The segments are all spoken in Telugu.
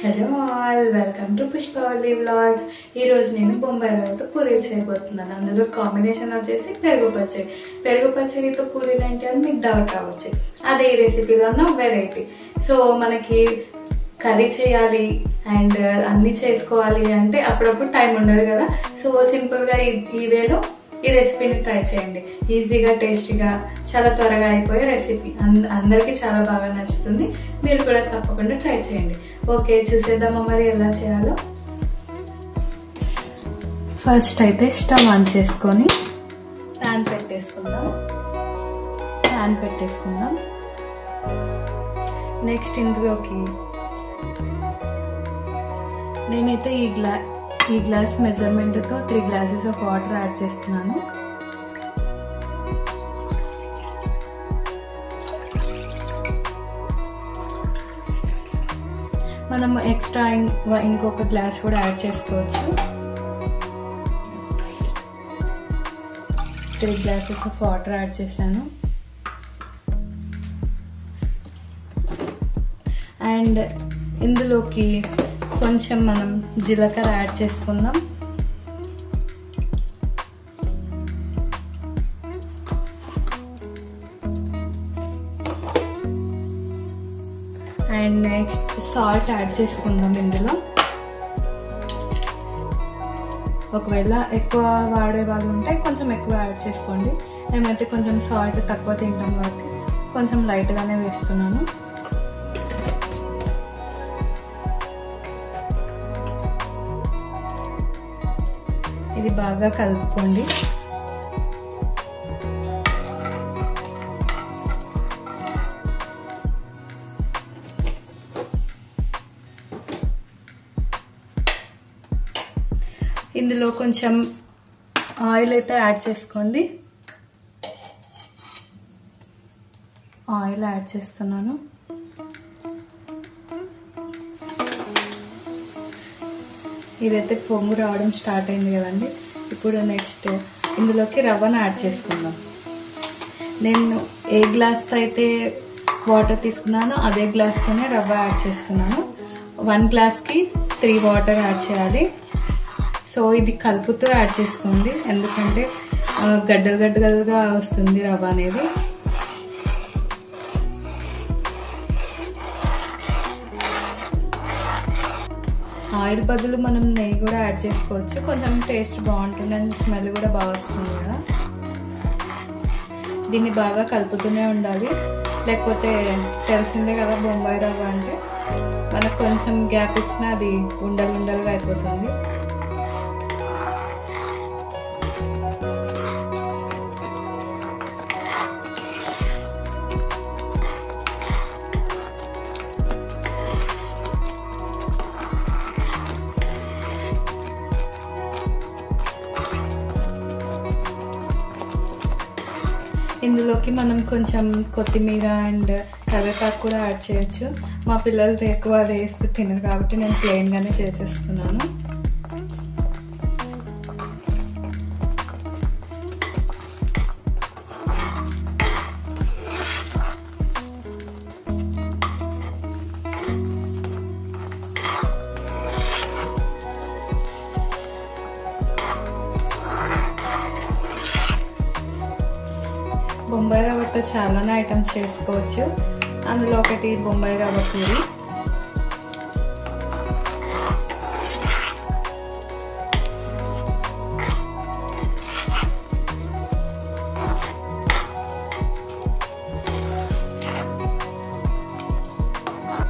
Hello all, welcome to Pushpavalli vlogs. ఈరోజు నేను బొంబాయి రవ్వతో పూరీలు చేయబోతున్నాను. అందులో కాంబినేషన్ వచ్చేసి పెరుగు పచ్చడి. పెరుగు పచ్చడితో పూరీలు ఏంటి అని మీకు డౌట్ రావచ్చు. అదే ఈ రెసిపీలో ఉన్న వెరైటీ. సో మనకి కర్రీ చేయాలి అండ్ అన్నీ చేసుకోవాలి అంటే అప్పుడప్పుడు టైం ఉండదు కదా. సో సింపుల్గా ఈ వేలో ఈ రెసిపీని ట్రై చేయండి. ఈజీగా టేస్టీగా చాలా త్వరగా అయిపోయే రెసిపీ. అందరికీ చాలా బాగా నచ్చుతుంది. మీరు కూడా తప్పకుండా ట్రై చేయండి. ఓకే, చూసేద్దామా మరి ఎలా చేయాలో. ఫస్ట్ అయితే స్టవ్ ఆన్ చేసుకొని ప్యాన్ పెట్టేసుకుందాం. నెక్స్ట్ ఇందులోకి నేనైతే ఈ గ్లాస్ మెజర్మెంట్తో 3 గ్లాసెస్ ఆఫ్ వాటర్ యాడ్ చేస్తున్నాను. మనం ఎక్స్ట్రా ఇంకొక గ్లాస్ కూడా యాడ్ చేసుకోవచ్చు. 3 గ్లాసెస్ ఆఫ్ వాటర్ యాడ్ చేశాను. అండ్ ఇందులోకి కొంచెం మనం జీలకర్ర యాడ్ చేసుకుందాం. అండ్ నెక్స్ట్ సాల్ట్ యాడ్ చేసుకుందాం ఇందులో. ఒకవేళ ఎక్కువ వాడే వాళ్ళు ఉంటే కొంచెం ఎక్కువ యాడ్ చేసుకోండి. మేమైతే కొంచెం సాల్ట్ తక్కువ తింటాం కాబట్టి కొంచెం లైట్గానే వేస్తున్నాను. ఇది బాగా కలుపుకోండి. ఇందులో కొంచెం ఆయిల్ అయితే యాడ్ చేసుకోండి. ఆయిల్ యాడ్ చేస్తున్నాను. ఇదైతే పొంగు రావడం స్టార్ట్ అయింది కదండి. ఇప్పుడు నెక్స్ట్ ఇందులోకి రవ్వను యాడ్ చేసుకుందాం. నేను ఏ గ్లాస్తో అయితే వాటర్ తీసుకున్నానో అదే గ్లాస్తోనే రవ్వ యాడ్ చేస్తున్నాను. 1 గ్లాస్కి 3 వాటర్ యాడ్ చేయాలి. సో ఇది కలుపుతూ యాడ్ చేసుకోండి, ఎందుకంటే గడ్డలుగా వస్తుంది రవ్వ అనేది. ఆయిల్ బదులు మనం నెయ్యి కూడా యాడ్ చేసుకోవచ్చు. కొంచెం టేస్ట్ బాగుంటుంది అండ్ స్మెల్ కూడా బాగా వస్తుంది కదా. దీన్ని బాగా కలుపుతూనే ఉండాలి, లేకపోతే తెలిసిందే కదా బొంబాయి రవ్వ అంటే మనకు కొంచెం గ్యాప్ ఇచ్చినా అది ఉండలుగా అయిపోతుంది. ఇందులోకి మనం కొంచెం కొత్తిమీర అండ్ కరివేపాకు కూడా యాడ్ చేయొచ్చు. మా పిల్లలతో ఎక్కువ అది వేస్తే తినరు కాబట్టి నేను ప్లెయిన్గానే చేసేస్తున్నాను. బొంబాయి రవ్వతో చాలానే ఐటమ్స్ చేసుకోవచ్చు. అందులో ఒకటి బొంబాయి రవ్వ పూరి.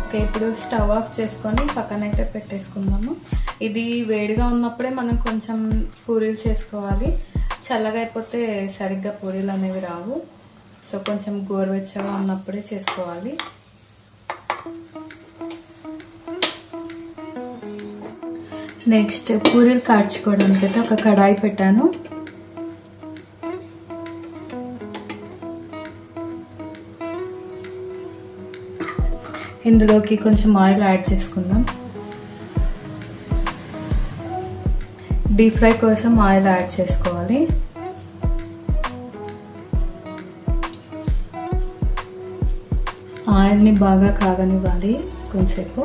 ఓకే, ఇప్పుడు స్టవ్ ఆఫ్ చేసుకొని పక్కనైతే పెట్టేసుకుందాము. ఇది వేడిగా ఉన్నప్పుడే మనం కొంచెం పూరీలు చేసుకోవాలి. చల్లగా అయిపోతే సరిగ్గా పూరీలు అనేవి రావు. సో కొంచెం గోరువెచ్చగా ఉన్నప్పుడే చేసుకోవాలి. నెక్స్ట్ పూరీలు కాల్చుకోవడానికి అయితే ఒక కడాయి పెట్టాను. ఇందులోకి కొంచెం ఆయిల్ యాడ్ చేసుకుందాం. డీప్ ఫ్రై కోసం ఆయిల్ యాడ్ చేసుకోవాలి. ఆయిల్ని బాగా కాగనివ్వాలి కొంచెంసేపు.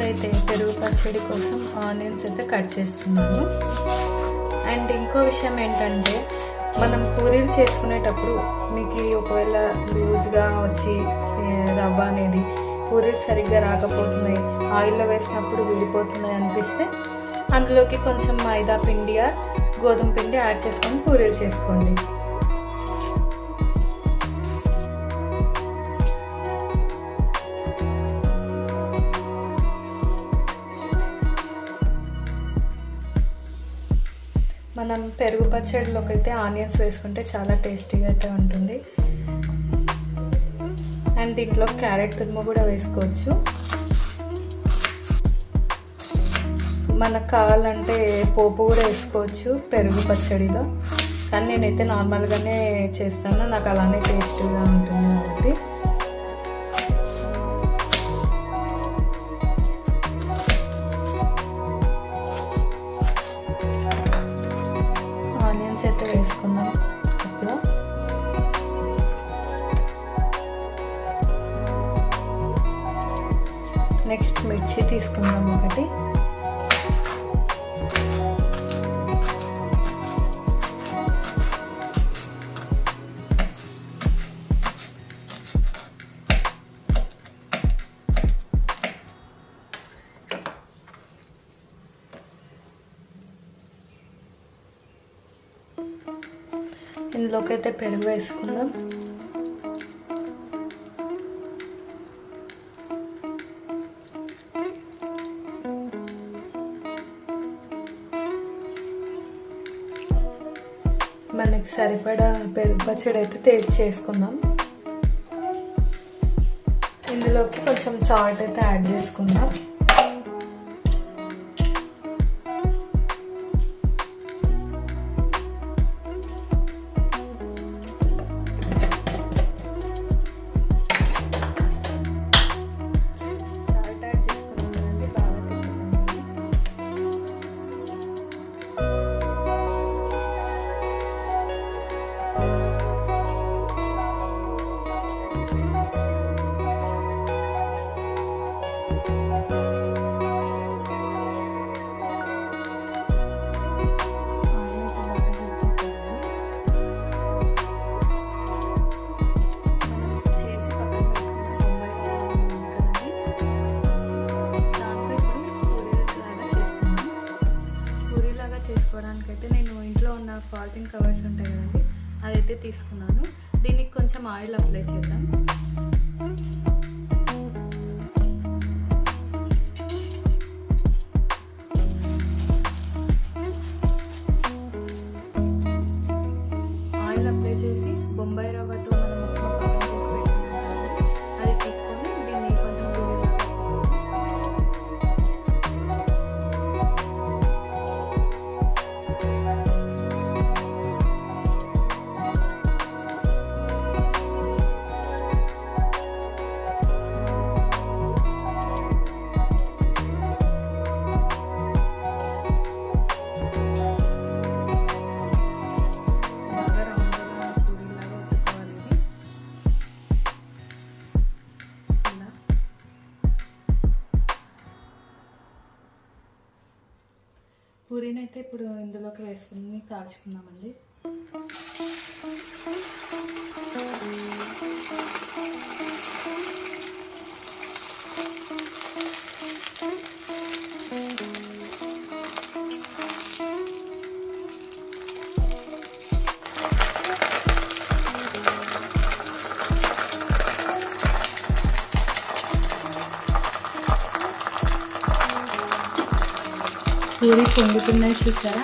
ఇప్పుడైతే పెరుగు పచ్చడి కోసం ఆనియన్స్ అయితే కట్ చేస్తున్నాను. అండ్ ఇంకో విషయం ఏంటంటే, మనం పూరీలు చేసుకునేటప్పుడు మీకు ఒకవేళ లూజ్గా వచ్చి రవ్వ అనేది పూరీలు సరిగ్గా రాకపోతున్నాయి, ఆయిల్లో వేసినప్పుడు విడిపోతున్నాయి అనిపిస్తే అందులోకి కొంచెం మైదా పిండి గోధుమ పిండి యాడ్ చేసుకొని పూరీలు చేసుకోండి. మనం పెరుగు పచ్చడిలోకి అయితే ఆనియన్స్ వేసుకుంటే చాలా టేస్టీగా అయితే ఉంటుంది. అండ్ దీంట్లో క్యారెట్ తురుము కూడా వేసుకోవచ్చు. మనకు కావాలంటే పోపు కూడా వేసుకోవచ్చు పెరుగు పచ్చడిలో, కానీ నేనైతే నార్మల్గానే చేస్తాను, నాకు అలానే టేస్టీగా ఉంటుంది కాబట్టి. ఆనియన్స్ అయితే వేసుకుందాం కప్పులో. నెక్స్ట్ మిర్చి తీసుకుందాం ఒకటి. ఇందులోకి అయితే పెరుగు వేసుకుందాం. మనకి సరిపడా పెరుగు పచ్చడి అయితే టేస్ట్ చేసుకుందాం. ఇందులోకి కొంచెం సాల్ట్ అయితే యాడ్ చేసుకుందాం. చేసుకోవడానికైతే నేను ఇంట్లో ఉన్న పాలిథిన్ కవర్స్ ఉంటాయి కదండి, అదైతే తీసుకున్నాను. దీనికి కొంచెం ఆయిల్ అప్లై చేద్దాం. ఆయిల్ అప్లై చేసి బొంబాయి రవ్వతో మనం ఉప్మా పక్కన చేసి పెట్టుకున్నాం, అది తీసుకొని దీన్ని కొంచెం పూరీని అయితే ఇప్పుడు ఇందులోకి వేసుకుని కాల్చుకుందామండి. పూరి పొంగుతున్నాయి చూసారా?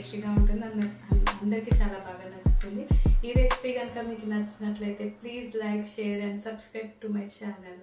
టేస్టీగా ఉంటుంది, అందరికీ చాలా బాగా నచ్చుతుంది. ఈ రెసిపీ కనుక మీకు నచ్చినట్లయితే please like, share and subscribe to my channel.